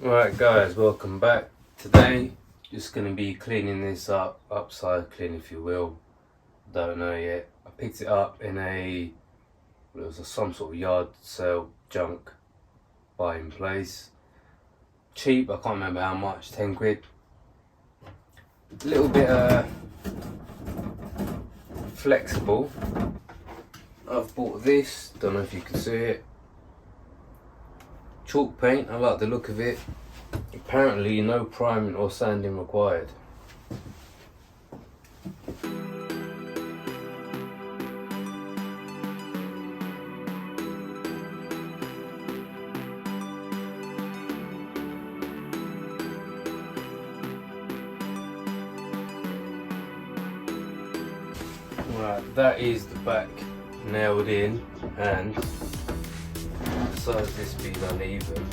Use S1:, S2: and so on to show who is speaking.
S1: Right guys, welcome back. Today, just going to be cleaning this up, upcycling if you will. Don't know yet. I picked it up in some sort of yard sale junk buying place. Cheap, I can't remember how much, 10 quid. A little bit flexible. I've bought this, don't know if you can see it. Chalk paint, I like the look of it. Apparently no priming or sanding required. Right, that is the back nailed in, and besides this being uneven,